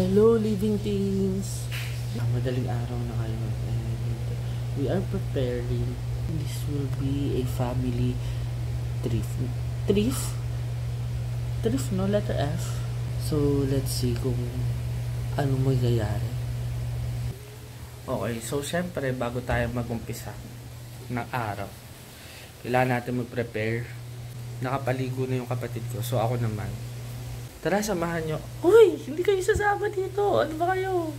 Hello living things! Madaling araw na kayo and we are preparing. This will be a family thrift. Thrift no? Letter F. So let's see kung ano magyayari. Okay, so syempre bago tayo mag-umpisa ng araw, kailangan natin mag-prepare. Nakapaligo na yung kapatid ko, so ako naman. Tara, samahan nyo. Uy! Hindi kayo sasama dito. Ano ba kayo?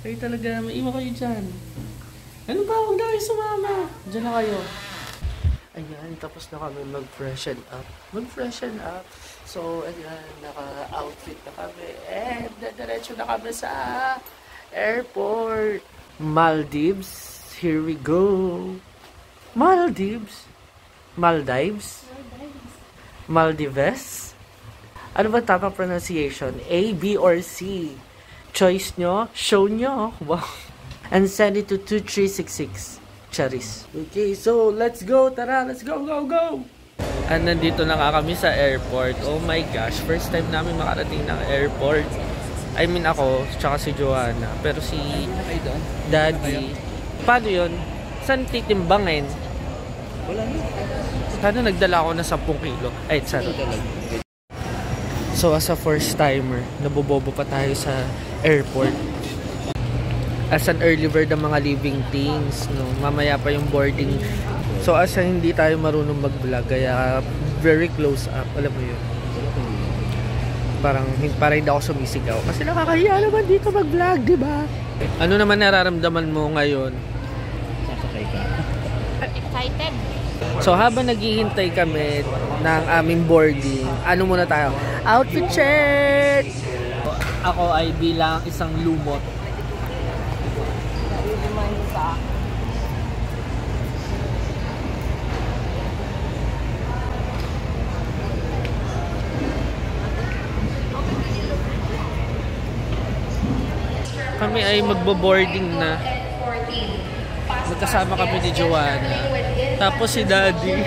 Kayo talaga, maiwan kayo dyan. Ano ba? Huwag na kayo sumama. Dyan na kayo. Ayan, tapos na kami mag-freshen up. So, ayan, naka-outfit na kami. And, diretso na kami sa airport. Maldives. Here we go. Maldives? Ano ba tamang pronunciation? A, B, or C? Choice nyo? Show nyo? Wow. And send it to 2366. Charis. Okay, so let's go. Tara, let's go. And nandito na nga kami sa airport. Oh my gosh, first time namin makarating ng airport. I mean ako, tsaka si Joanna. Pero si Daddy, paano yun? Saan titimbangin? Wala na. Sana nagdala ako na 10 kilo. Ay, sana. So as a first timer, nabobobo pa tayo sa airport. As an early bird ng mga living things, no? Mamaya pa yung boarding. So as hindi tayo marunong mag-vlog, kaya very close up, alam mo yun. Parang hindi ako sumisigaw. Kasi nakakahiya naman dito mag-vlog, di ba? Ano naman nararamdaman mo ngayon? Sasakay ka. Excited. So habang naghihintay kami ng aming boarding, ano muna tayo? Outfit check! Ako ay bilang isang lumot. Kami ay magbo-boarding na. Magkasama kami ni Joanna. Tapos si Daddy.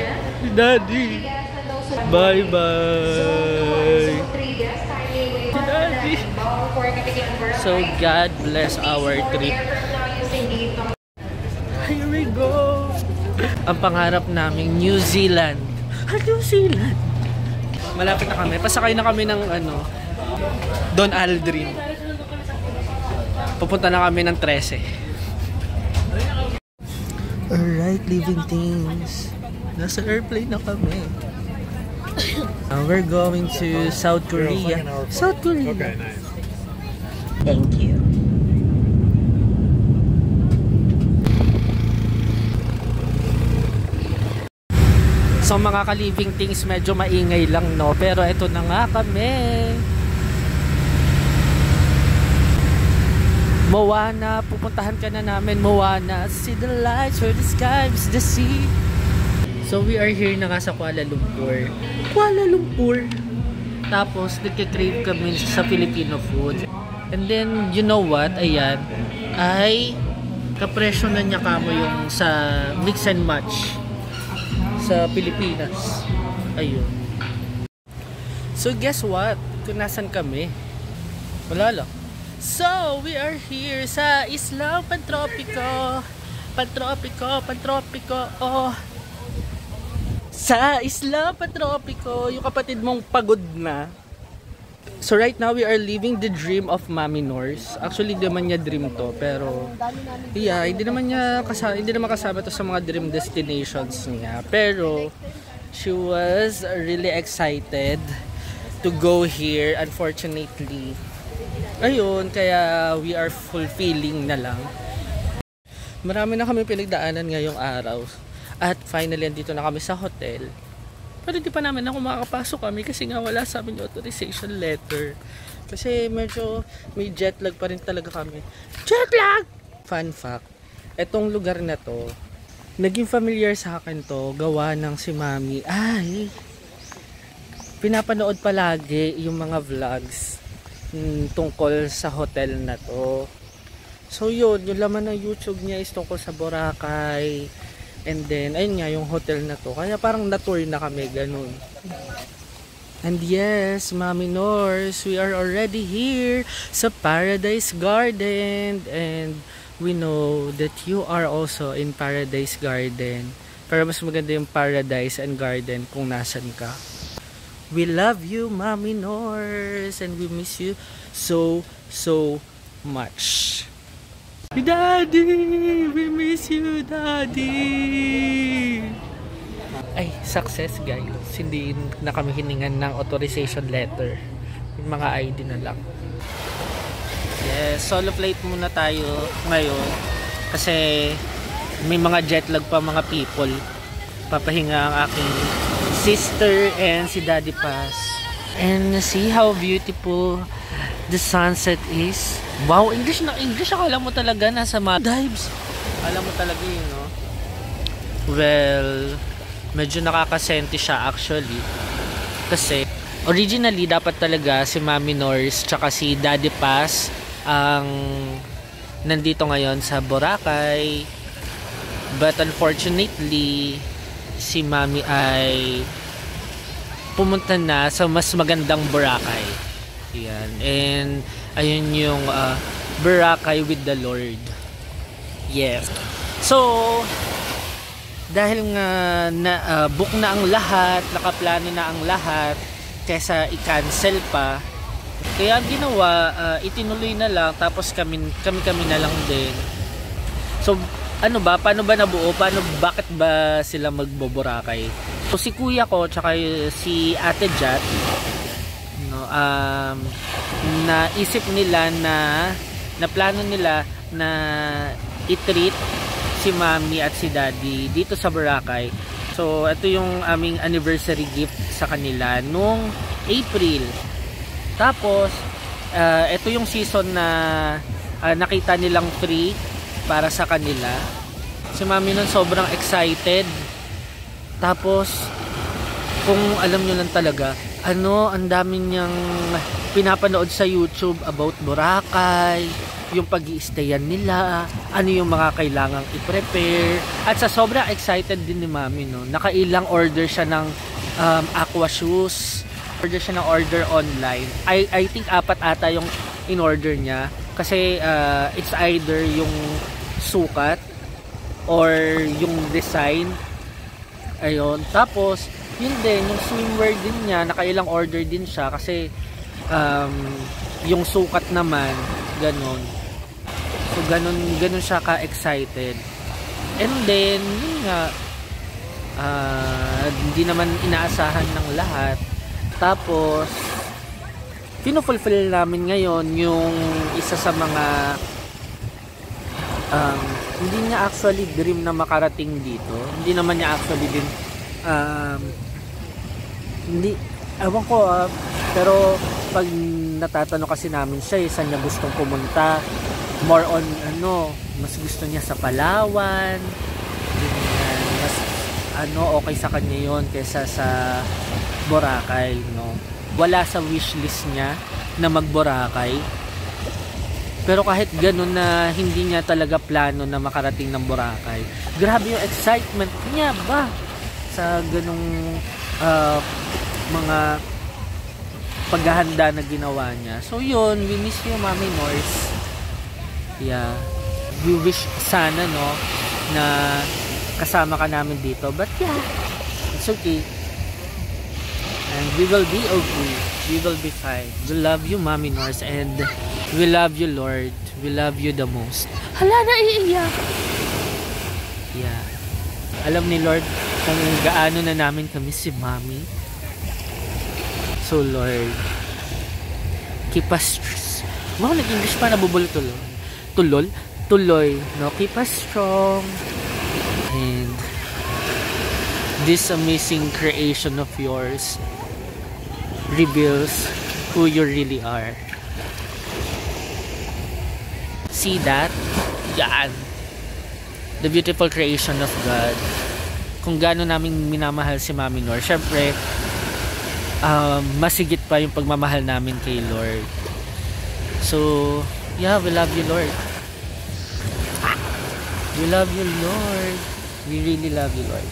Bye-bye. Si Daddy. So God bless our trip. Here we go. Ang pangarap namin, New Zealand. New Zealand. Malapit na kami. Pasakay na kami ng Don Aldrin. Pupunta na kami ng 13. Alright, living things. Nasa airplane na kami. We're going to South Korea. South Korea. Okay, nice. Thank you. So mga ka-living things, medyo maingay lang, no? Pero eto na nga kami. Moana, pupuntahan ka na namin, Moana. See the lights where the sky is the sea. So we are here na nga sa Kuala Lumpur. Tapos nagka-crave kami sa Filipino food. And then, you know what? Ayan, ay kapresyo na niya kamo yung sa mix and match sa Pilipinas. Ayun. So guess what? Kung nasan kami? Wala lang. So, we are here sa Isla Pantropiko. Oh. Sa Isla Pantropiko, yung kapatid mong pagod na. So, right now, we are living the dream of Mami Nors. Actually, hindi naman niya dream to. Pero, yeah, hindi naman kasama to sa mga dream destinations niya. Pero, she was really excited to go here. Unfortunately, ayun, kaya we are fulfilling na lang. Marami na kami pinagdaanan ngayong araw. At finally, andito na kami sa hotel. Pero di pa namin ako makakapasok kami kasi nga wala sa amin yung authorization letter. Kasi medyo may jet lag pa rin talaga kami. Jet lag! Fun fact, etong lugar na to, naging familiar sa akin to, gawa ng si Mami. Ay, pinapanood palagi yung mga vlogs tungkol sa hotel na to. So yun, yung laman ng YouTube niya is tungkol sa Boracay. And then, ayun nga yung hotel na to. Kaya parang na-tour na kami, ganun. And yes, Mami Nors, we are already here sa Paradise Garden. And we know that you are also in Paradise Garden. Pero mas maganda yung Paradise and Garden kung nasan ka. We love you, Mami Nors. And we miss you so much. Daddy! We miss you, Daddy! Ay, success guys. Hindi na kami hiningan ng authorization letter. Yung mga ID na lang. Yes, solo flight muna tayo ngayon. Kasi may mga jet lag pa mga people. Papahinga ang aking sister and si Daddy Paz. And see how beautiful the sunset is. Wow, English na English. Akala mo talaga nasa Maldives. Akala mo talaga yun, no? Well, medyo nakakasenti siya actually. Kasi originally dapat talaga si Mami Nors tsaka si Daddy Paz ang nandito ngayon sa Boracay. But unfortunately, si Mami ay pumunta na sa mas magandang Boracay. Yan. And ayun yung Boracay with the Lord. Yes. So, dahil nga book na ang lahat, nakaplano na ang lahat, kesa i-cancel pa, kaya ang ginawa, itinuloy na lang, tapos kami na lang din. So, ano ba? Paano ba nabuo? Bakit ba sila magboborakay? So, si kuya ko, tsaka si Ate Jat, no, naisip nila na plano nila na i-treat si Mami at si Daddy dito sa Boracay. So, ito yung aming anniversary gift sa kanila nung April. Tapos, ito yung season na nakita nilang free para sa kanila. Si Mami nun sobrang excited. Tapos, kung alam nyo lang talaga, ang dami niyang pinapanood sa YouTube about Boracay, yung pag-i-stayan nila, ano yung mga kailangang i-prepare. At sa sobrang excited din ni Mami, no, nakailang order siya ng aqua shoes. Order siya ng order online. I think 4 ata yung in-order niya. Kasi it's either yung sukat or yung design. Ayun. Tapos, yun din, yung swimwear din niya, nakailang order din siya. Kasi yung sukat naman, ganun. So, ganun siya ka-excited. And then, yun nga, hindi naman inaasahan ng lahat. Tapos, pinufulfill namin ngayon yung isa sa mga hindi niya actually dream na makarating dito. Hindi naman niya actually din hindi, ewan ko pero pag natatanong kasi namin siya, saan niya gustong pumunta, more on mas gusto niya sa Palawan, mas okay sa kanya yon kaysa sa Boracay, no. Wala sa wishlist niya na mag-Boracay. Pero kahit ganun na hindi niya talaga plano na makarating ng Boracay, grabe yung excitement niya ba sa ganung mga paghahanda na ginawa niya. So yun, we miss you, Mami Nors. Yeah. We wish sana, no, na kasama ka namin dito. But yeah, it's okay. And we will be okay. We will be fine. We love you, Mami Nors, and we love you, Lord. We love you the most. Hala, naiiyak. Yeah. Alam ni Lord kung gaano na namin kami si Mami. So, Lord, keep us... Wow, nag-English pa, nabubulot tuloy. Tuloy, no? Keep us strong. And this amazing creation of yours reveals who you really are. See that? Yan. The beautiful creation of God. Kung gaano namin minamahal si Mami Nor. Syempre, masigit pa yung pagmamahal namin kay Lord. So, yeah, we love you, Lord. We love you, Lord. We really love you, Lord.